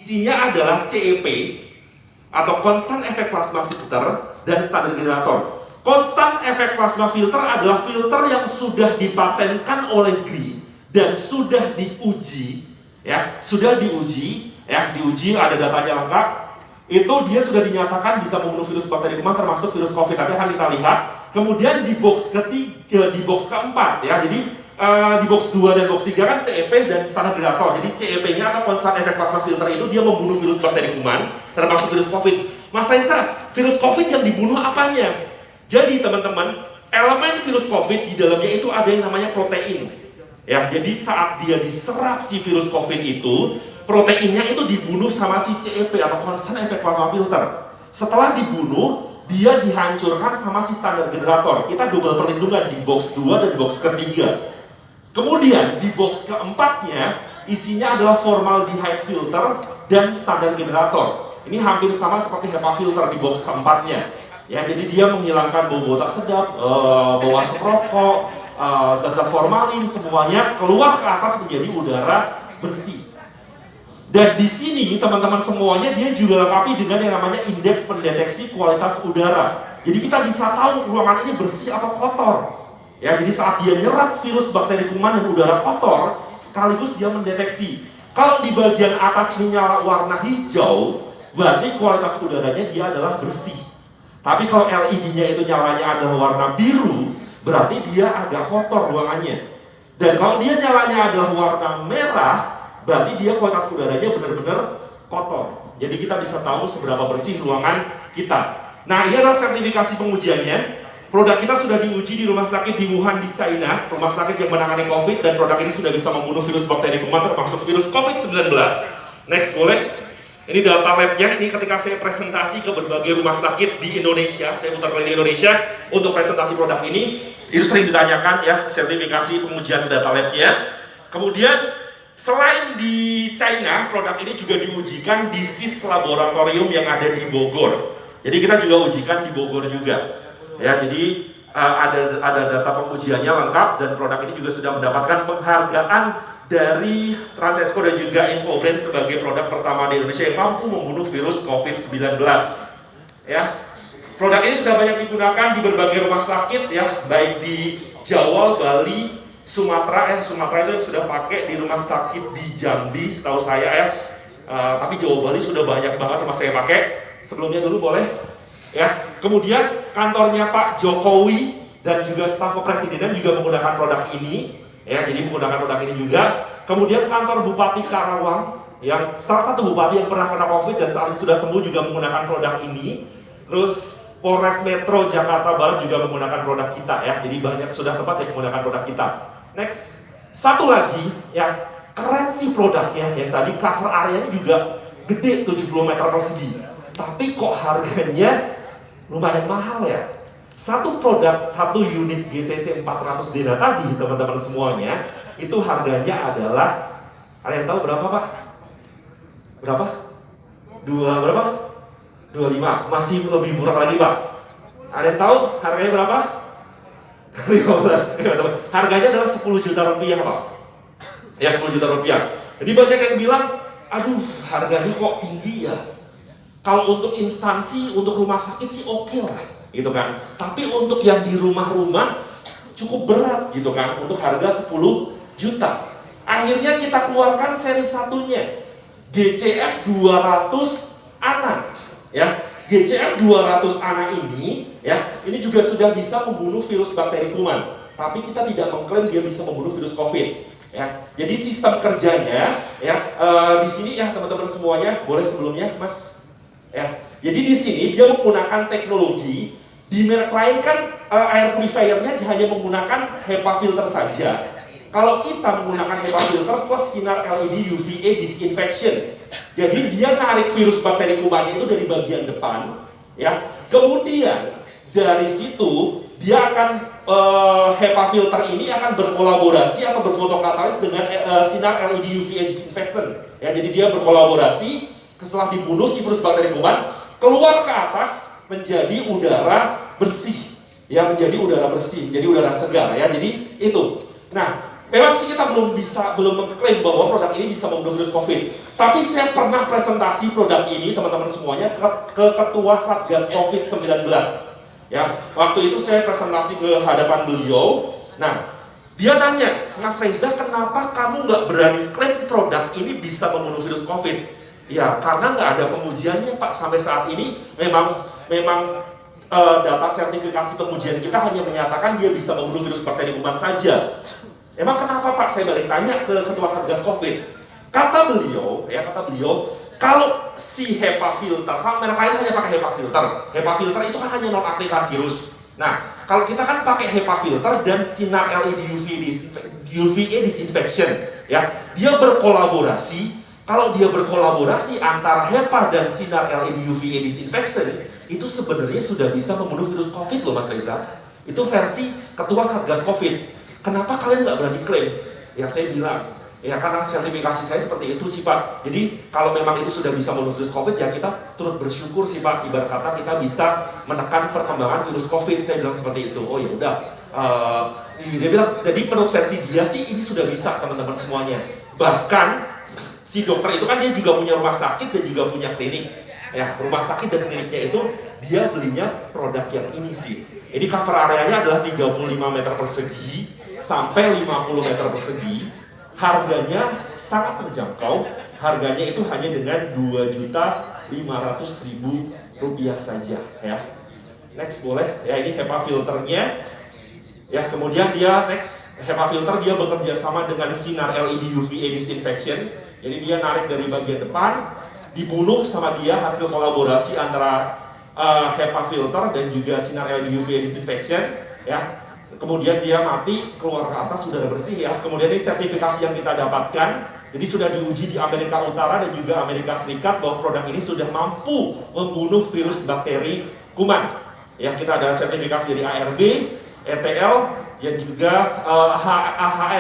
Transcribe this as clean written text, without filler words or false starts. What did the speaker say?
Isinya adalah CEP atau Constant Effect Plasma Filter dan standar generator. Constant Effect Plasma Filter adalah filter yang sudah dipatenkan oleh GRI dan sudah diuji, diuji ada datanya lengkap. Itu dia sudah dinyatakan bisa membunuh virus bakteri kuman termasuk virus COVID. Nanti akan kita lihat. Kemudian di box ketiga, di box keempat jadi di box 2 dan box 3 kan CEP dan standar generator. Jadi CEP-nya atau Constant Effect Plasma Filter itu dia membunuh virus bakteri kuman termasuk virus COVID. Mas Raisa, virus COVID yang dibunuh apanya? Jadi teman-teman, elemen virus COVID di dalamnya itu ada yang namanya protein. Jadi saat dia diserap si virus COVID itu, proteinnya itu dibunuh sama si CEP atau Constant Effect Plasma Filter. Setelah dibunuh, dia dihancurkan sama si standar generator. Kita double perlindungan di box 2 dan box ketiga. Kemudian di box keempatnya isinya adalah formaldehyde filter dan standar generator. Ini hampir sama seperti HEPA filter di box keempatnya. Jadi dia menghilangkan bau-bau tak sedap, bau asap rokok, zat-zat formalin, semuanya keluar ke atas menjadi udara bersih. Dan di sini teman-teman semuanya dia juga lengkapi dengan yang namanya indeks pendeteksi kualitas udara. Jadi kita bisa tahu ruangan ini bersih atau kotor. Jadi saat dia nyerap virus bakteri kuman dan udara kotor, sekaligus dia mendeteksi. Kalau di bagian atas ini nyala warna hijau, berarti kualitas udaranya dia adalah bersih. Tapi kalau LED-nya itu nyalanya adalah warna biru, berarti dia agak kotor ruangannya. Dan kalau dia nyalanya adalah warna merah, berarti dia kualitas udaranya benar-benar kotor. Jadi kita bisa tahu seberapa bersih ruangan kita. Nah, ini adalah sertifikasi pengujiannya. Produk kita sudah diuji di rumah sakit di Wuhan di China, rumah sakit yang menangani COVID, dan produk ini sudah bisa membunuh virus bakteri kuman termasuk virus COVID-19. Next boleh. Ini data labnya, ini ketika saya presentasi ke berbagai rumah sakit di Indonesia, saya putar keliling Indonesia untuk presentasi produk ini, itu sering ditanyakan sertifikasi pengujian data labnya. Kemudian selain di China, produk ini juga diujikan di SIS laboratorium yang ada di Bogor. Jadi kita juga ujikan di Bogor juga. Jadi ada data pengujiannya lengkap dan produk ini juga sudah mendapatkan penghargaan dari Transesco dan juga Infobrand sebagai produk pertama di Indonesia yang mampu membunuh virus COVID-19. Produk ini sudah banyak digunakan di berbagai rumah sakit baik di Jawa, Bali, Sumatera. Sumatera itu yang sudah pakai di rumah sakit di Jambi, setahu saya tapi Jawa, Bali sudah banyak banget rumah saya pakai. Sebelumnya dulu boleh. Kemudian kantornya Pak Jokowi dan juga staf kepresidenan juga menggunakan produk ini. Jadi menggunakan produk ini juga. Kemudian kantor Bupati Karawang, yang salah satu bupati yang pernah kena COVID dan saat ini sudah sembuh juga menggunakan produk ini. Terus Polres Metro Jakarta Barat juga menggunakan produk kita Jadi banyak sudah tempat yang menggunakan produk kita. Next, satu lagi keren sih produknya. Yang tadi cover areanya juga gede 70 meter persegi. Tapi kok harganya lumayan mahal Satu produk, satu unit GCC 400 Dena tadi, teman-teman semuanya, itu harganya adalah, ada yang tahu berapa Pak? Berapa? Berapa? 25, masih lebih murah lagi Pak. Ada yang tahu harganya berapa? 15, harganya adalah 10 juta rupiah Pak. 10 juta rupiah. Jadi banyak yang bilang, aduh harganya kok tinggi Kalau untuk instansi, untuk rumah sakit sih oke lah. Tapi untuk yang di rumah-rumah cukup berat untuk harga 10 juta. Akhirnya kita keluarkan seri satunya GCF 200 anak GCF 200 anak ini juga sudah bisa membunuh virus bakteri kuman, tapi kita tidak mengklaim dia bisa membunuh virus COVID. Jadi sistem kerjanya di sini teman-teman semuanya, boleh sebelumnya Mas. Jadi di sini dia menggunakan teknologi. Di merek lain kan air purifiernya hanya menggunakan HEPA filter saja. Kalau kita menggunakan HEPA filter plus sinar LED UVA disinfection. Jadi dia narik virus bakteri kumannya itu dari bagian depan, Kemudian dari situ dia akan HEPA filter ini akan berkolaborasi atau berfotokatalis dengan sinar LED UVA disinfectant. Jadi dia berkolaborasi. Setelah dibunuh si virus bakteri kuman, keluar ke atas menjadi udara bersih, menjadi udara bersih, menjadi udara segar, jadi itu. Nah, Memang sih kita belum mengklaim bahwa produk ini bisa membunuh virus COVID. Tapi saya pernah presentasi produk ini teman-teman semuanya ke ketua Satgas COVID-19. Ya, waktu itu saya presentasi ke hadapan beliau. Nah, dia nanya, Mas Reza, kenapa kamu nggak berani klaim produk ini bisa membunuh virus COVID? Ya, karena nggak ada pengujiannya, Pak. Sampai saat ini memang data sertifikasi pengujian kita hanya menyatakan dia bisa membunuh virus bakteri kuman saja. Emang kenapa, Pak? Saya balik tanya ke ketua Satgas COVID. Kata beliau, kalau si HEPA filter, kalau mereka lain hanya pakai HEPA filter. HEPA filter itu kan hanya nonaktifkan virus. Nah, kalau kita kan pakai HEPA filter dan sinar LED UVA disinfection, ya, dia berkolaborasi. Kalau dia berkolaborasi antara HEPA dan sinar LED UVA disinfection, itu sebenarnya sudah bisa membunuh virus COVID loh, Mas Reza. Itu versi ketua Satgas COVID. Kenapa kalian nggak berani klaim? Ya saya bilang, ya karena sertifikasi saya seperti itu sih Pak. Jadi kalau memang itu sudah bisa membunuh virus COVID, ya kita turut bersyukur sih Pak. Ibarat kata kita bisa menekan perkembangan virus COVID. Saya bilang seperti itu. Oh ya udah. Dia bilang, jadi menurut versi dia sih ini sudah bisa teman-teman semuanya. Bahkan si dokter itu kan dia juga punya rumah sakit dan juga punya klinik. Ya, rumah sakit dan kliniknya itu dia belinya produk yang ini sih. Ini cover areanya adalah 35 meter persegi sampai 50 meter persegi. Harganya sangat terjangkau. Harganya itu hanya dengan Rp2.500.000 saja ya. Next boleh. Ya, ini HEPA filternya. Ya, kemudian dia next HEPA filter dia bekerja sama dengan sinar LED UVA disinfection. Jadi dia narik dari bagian depan, dibunuh sama dia hasil kolaborasi antara HEPA filter dan juga sinar LED UVA disinfection ya. Kemudian dia mati, keluar ke atas sudah bersih ya. Kemudian ini sertifikasi yang kita dapatkan, jadi sudah diuji di Amerika Utara dan juga Amerika Serikat bahwa produk ini sudah mampu membunuh virus bakteri kuman. Ya, kita ada sertifikasi dari ARB, ETL, dan juga AHM